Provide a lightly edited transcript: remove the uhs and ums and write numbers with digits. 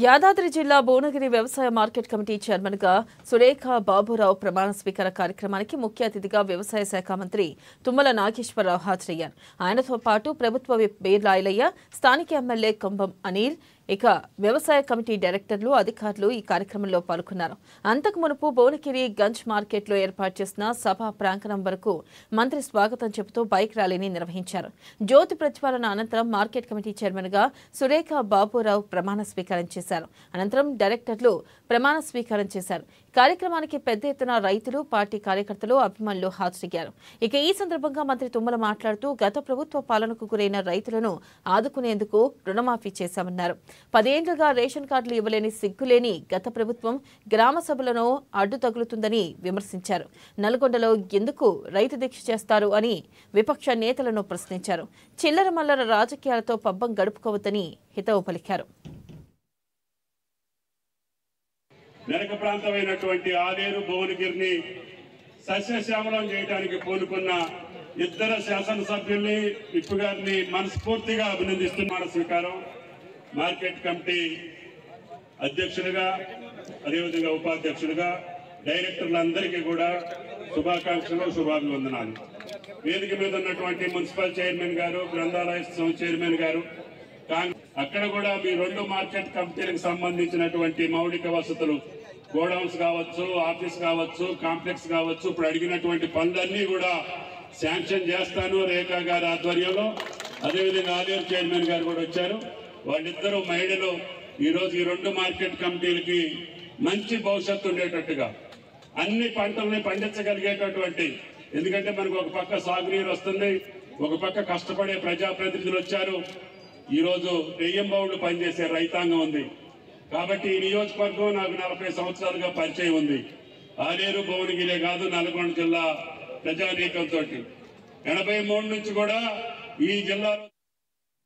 యాదాద్రి జిల్లా భువనగిరి వ్యవసాయ market committee chairman గా సురేఖ బాబురావు ప్రమాణ స్వీకార కార్యక్రమానికి ముఖ్య అతిథిగా వ్యవసాయ శాఖ మంత్రి తుమ్మల నాగేశ్వరరావు హాజరయ్యారు. ఆయనతో పాటు ప్రభుత్వ విప్ బీర్లా ఐలయ్య, స్థానిక ఎమ్మెల్యే కంబం అనిల్, ఇక వ్యవసాయ కమిటీ డైరెక్టర్లు, అధికారులు ఈ కార్యక్రమంలో పాల్గొన్నారు. అంతకు మునుపు భువనగిరి గంజ్ మార్కెట్లో ఏర్పాటు చేసిన సభా ప్రాంగణం వరకు మంత్రి స్వాగతం చెబుతూ బైక్ ర్యాలీని నిర్వహించారు. జ్యోతి ప్రతిపాదన అనంతరం మార్కెట్ కమిటీ చైర్మన్ గా సురేఖ బాబురావు ప్రమాణ స్వీకారం చేశారు. అనంతరం డైరెక్టర్లు ప్రమాణ స్వీకారం చేశారు. కార్యక్రమానికి పెద్ద ఎత్తున రైతులు, పార్టీ కార్యకర్తలు, అభిమానులు హాజరయ్యారు. ఇక ఈ సందర్భంగా మంత్రి తుమ్మల మాట్లాడుతూ గత ప్రభుత్వ పాలనకు గురైన రైతులను ఆదుకునేందుకు రుణమాఫీ చేశామన్నారు. 10 ఏళ్లుగా రేషన్ కార్డులు ఇవ్వలేని సిగ్గులేని గత ప్రభుత్వం గ్రామ సభలను అడ్డు తగులుతుందని విమర్శించారు. నల్గొండలో ఎందుకు రైతు దీక్ష చేస్తారు అని విపక్ష నేతలను ప్రశ్నించారు. చిల్లర మల్లర రాజకీయాలతో పబ్బం గడుపుకోవద్దని హితవు పలికారు. నెరక ప్రాంతమైనటువంటి ఆలేరు, భువనగిరిని సస్యశ్యామలం చేయడానికి పూనుకున్న ఇద్దరు శాసనసభ్యుల్ని, విప్ గారిని మనస్ఫూర్తిగా అభినందిస్తున్న స్వీకారం. మార్కెట్ కమిటీ అధ్యక్షులుగా, అదేవిధంగా ఉపాధ్యక్షులుగా, డైరెక్టర్లందరికీ కూడా శుభాకాంక్షలు, శుభాభివందనాలు. వేదిక మీద ఉన్నటువంటి మున్సిపల్ చైర్మన్ గారు, గ్రంథాలయ చైర్మన్ గారు, అక్కడ కూడా మీ 2 మార్కెట్ కమిటీలకు సంబంధించినటువంటి మౌలిక వసతులు, గోడౌన్స్ కావచ్చు, ఆఫీస్ కావచ్చు, కాంప్లెక్స్ కావచ్చు, ఇప్పుడు అడిగినటువంటి పనులన్నీ కూడా శాంక్షన్ చేస్తాను రేఖా గారి ఆధ్వర్యంలో. అదేవిధంగా ఆలేరు చైర్మన్ గారు కూడా వచ్చారు. వాళ్ళిద్దరూ మహిళలు ఈరోజు ఈ 2 మార్కెట్ కమిటీలకి మంచి భవిష్యత్తు ఉండేటట్టుగా అన్ని పంటల్ని పండించగలిగేటటువంటి, ఎందుకంటే మనకు ఒక పక్క సాగునీరు వస్తుంది, ఒక పక్క కష్టపడే ప్రజాప్రతినిధులు వచ్చారు. ఈరోజు రెయ్యంబౌళ్ళు పనిచేసే రైతాంగం ఉంది. కాబట్టి ఈ నియోజకవర్గం నాకు 40 సంవత్సరాలుగా పరిచయం ఉంది. ఆలేరు, భువనగిరే కాదు, నల్గొండ జిల్లా ప్రజానీకంతో 83 నుంచి కూడా ఈ జిల్లాలో